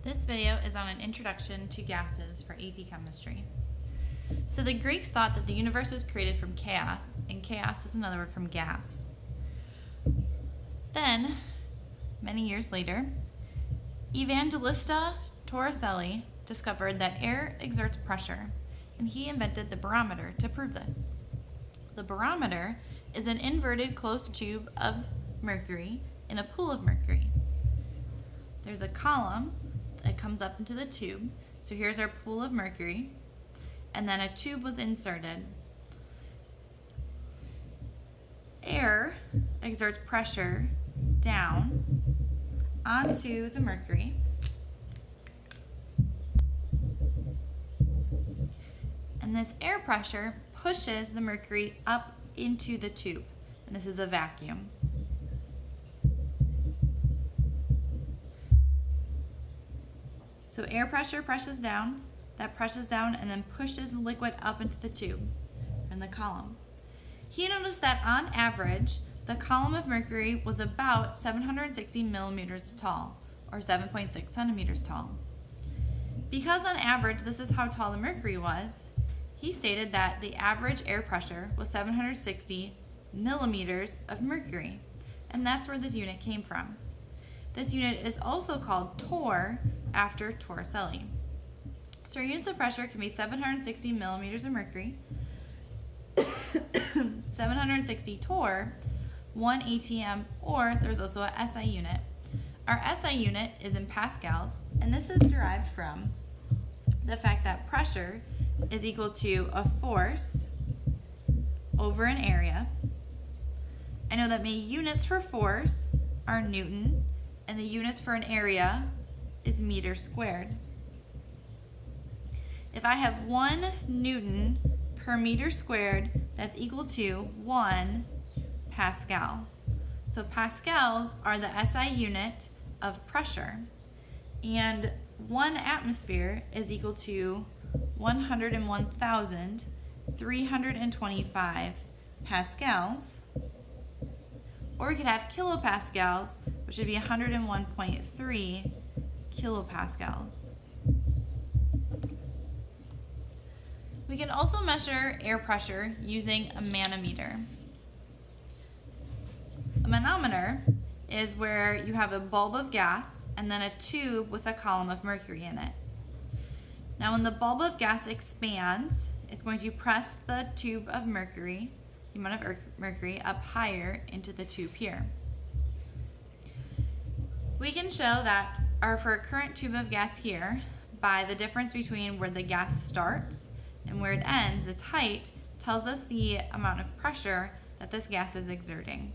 This video is on an introduction to gases for AP Chemistry. So the Greeks thought that the universe was created from chaos, and chaos is another word from gas. Then, many years later, Evangelista Torricelli discovered that air exerts pressure, and he invented the barometer to prove this. The barometer is an inverted closed tube of mercury in a pool of mercury. There's a column that comes up into the tube. So here's our pool of mercury, and then a tube was inserted. Air exerts pressure down onto the mercury, and this air pressure pushes the mercury up into the tube, and this is a vacuum. So air pressure presses down, that presses down and then pushes the liquid up into the tube and the column. He noticed that on average, the column of mercury was about 760 millimeters tall, or 7.6 centimeters tall. Because on average this is how tall the mercury was, he stated that the average air pressure was 760 millimeters of mercury, and that's where this unit came from. This unit is also called torr after Torricelli. So our units of pressure can be 760 millimeters of mercury, 760 torr, 1 atm, or there's also a SI unit. Our SI unit is in pascals, and this is derived from the fact that pressure is equal to a force over an area. I know that my units for force are Newton, and the units for an area is meter squared. If I have 1 Newton per meter squared, that's equal to 1 Pascal. So pascals are the SI unit of pressure, and 1 atmosphere is equal to 101,325 pascals, or we could have kilopascals, which would be 101.3 kilopascals. We can also measure air pressure using a manometer. A manometer is where you have a bulb of gas and then a tube with a column of mercury in it. Now when the bulb of gas expands, it's going to press the tube of mercury, the amount of mercury, up higher into the tube here. We can show that for a current tube of gas here, by the difference between where the gas starts and where it ends, its height tells us the amount of pressure that this gas is exerting.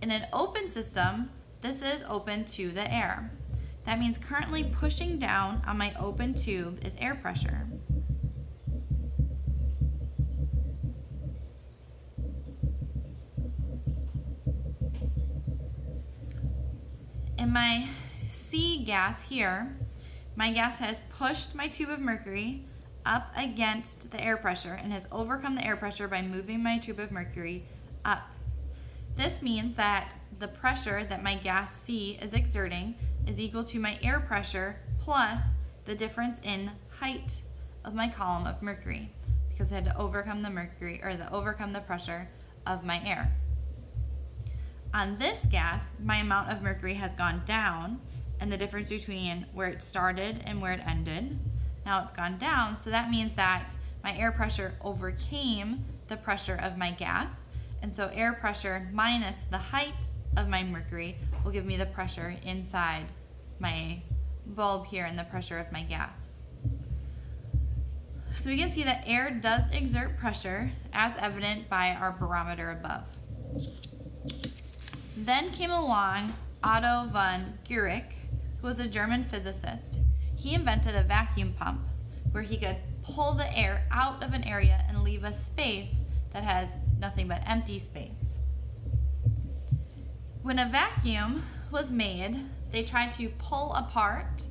In an open system, this is open to the air. That means currently pushing down on my open tube is air pressure. In my C gas here, my gas has pushed my tube of mercury up against the air pressure and has overcome the air pressure by moving my tube of mercury up. This means that the pressure that my gas C is exerting is equal to my air pressure plus the difference in height of my column of mercury, because I had to overcome the mercury, or overcome the pressure of my air. On this gas, my amount of mercury has gone down, and the difference between where it started and where it ended, now it's gone down, so that means that my air pressure overcame the pressure of my gas, and so air pressure minus the height of my mercury will give me the pressure inside my bulb here and the pressure of my gas. So we can see that air does exert pressure, as evident by our barometer above. Then came along Otto Von Guericke, who was a German physicist. He invented a vacuum pump where he could pull the air out of an area and leave a space that has nothing but empty space. When a vacuum was made, they tried to pull apart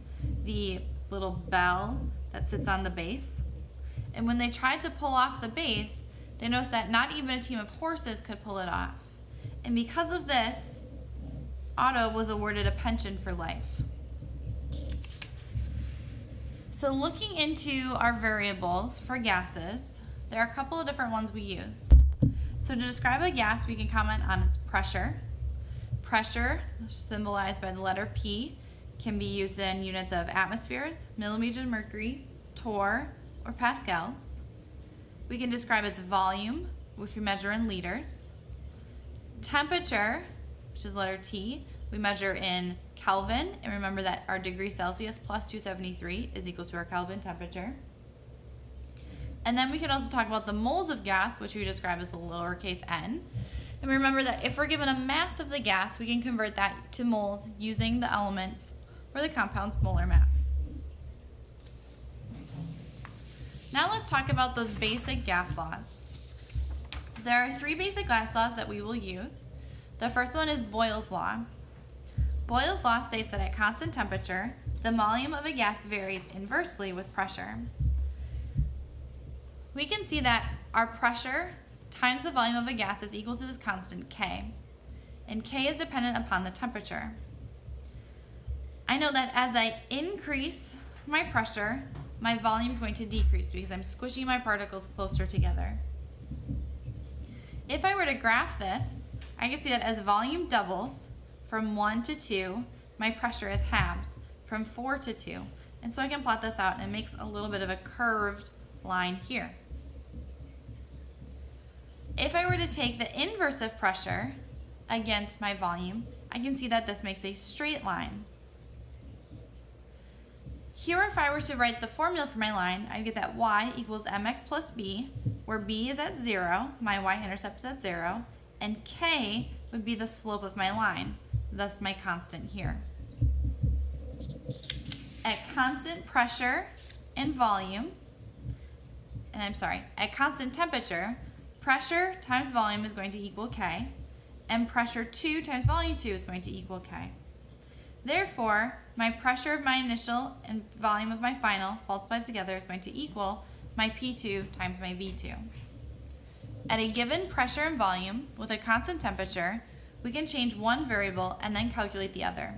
the little bell that sits on the base. And when they tried to pull off the base, they noticed that not even a team of horses could pull it off. And because of this, Otto was awarded a pension for life. So looking into our variables for gases, there are a couple of different ones we use. So to describe a gas, we can comment on its pressure. Pressure, symbolized by the letter P, can be used in units of atmospheres, millimeters of mercury, torr, or pascals. We can describe its volume, which we measure in liters. Temperature, which is letter T, we measure in Kelvin, and remember that our degree Celsius plus 273 is equal to our Kelvin temperature. And then we can also talk about the moles of gas, which we describe as the lowercase n. And remember that if we're given a mass of the gas, we can convert that to moles using the elements or the compound's molar mass. Now let's talk about those basic gas laws. There are 3 basic gas laws that we will use. The first one is Boyle's law. Boyle's law states that at constant temperature, the volume of a gas varies inversely with pressure. We can see that our pressure times the volume of a gas is equal to this constant K, and K is dependent upon the temperature. I know that as I increase my pressure, my volume is going to decrease because I'm squishing my particles closer together. If I were to graph this, I can see that as volume doubles from 1 to 2, my pressure is halved from 4 to 2. And so I can plot this out and it makes a little bit of a curved line here. If I were to take the inverse of pressure against my volume, I can see that this makes a straight line. Here, if I were to write the formula for my line, I'd get that y equals mx plus b, where b is at 0, my y-intercept is at 0, and k would be the slope of my line, thus my constant here. At constant pressure and volume, at constant temperature, pressure times volume is going to equal K, and pressure 2 times volume 2 is going to equal K. Therefore, my pressure of my initial and volume of my final multiplied together is going to equal my P2 times my V2. At a given pressure and volume with a constant temperature, we can change one variable and then calculate the other.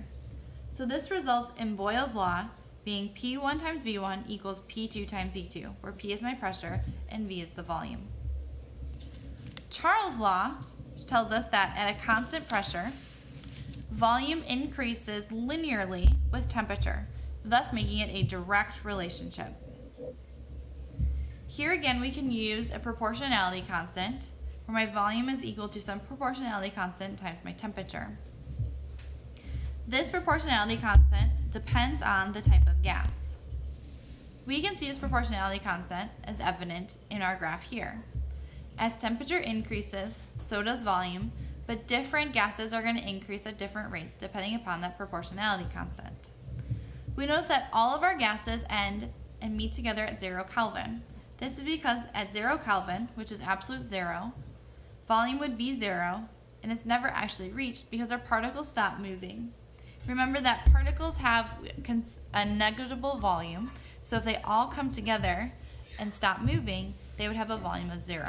So this results in Boyle's law being P1 times V1 equals P2 times V2, where P is my pressure and V is the volume. Charles' law tells us that at a constant pressure, volume increases linearly with temperature, thus making it a direct relationship. Here again, we can use a proportionality constant, where my volume is equal to some proportionality constant times my temperature. This proportionality constant depends on the type of gas. We can see this proportionality constant as evident in our graph here. As temperature increases, so does volume, but different gases are going to increase at different rates depending upon that proportionality constant. We notice that all of our gases end and meet together at 0 Kelvin. This is because at 0 Kelvin, which is absolute 0, volume would be 0, and it's never actually reached because our particles stop moving. Remember that particles have a negligible volume, so if they all come together and stop moving, they would have a volume of 0.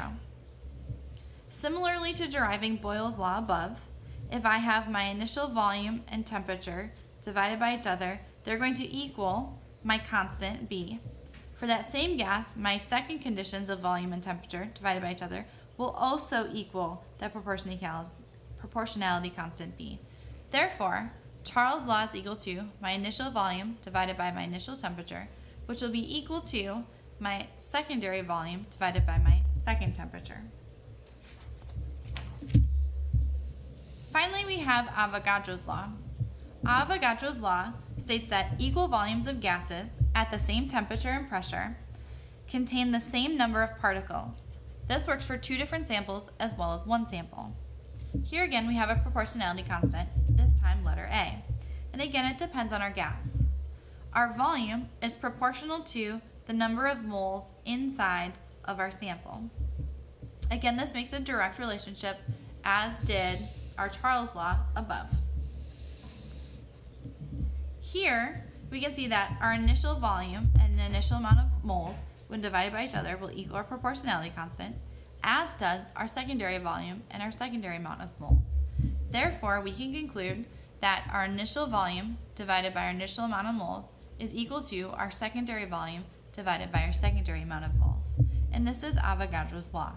Similarly to deriving Boyle's law above, if I have my initial volume and temperature divided by each other, they're going to equal my constant B. For that same gas, my second conditions of volume and temperature divided by each other will also equal the proportionality constant B. Therefore, Charles' law is equal to my initial volume divided by my initial temperature, which will be equal to my secondary volume divided by my second temperature. Finally, we have Avogadro's law. Avogadro's law states that equal volumes of gases at the same temperature and pressure contain the same number of particles. This works for 2 different samples as well as 1 sample. Here again we have a proportionality constant, this time letter A. And again it depends on our gas. Our volume is proportional to the number of moles inside of our sample. Again, this makes a direct relationship, as did our Charles' law above. Here, we can see that our initial volume and the initial amount of moles, when divided by each other, will equal our proportionality constant, as does our secondary volume and our secondary amount of moles. Therefore, we can conclude that our initial volume divided by our initial amount of moles is equal to our secondary volume divided by our secondary amount of moles. And this is Avogadro's law.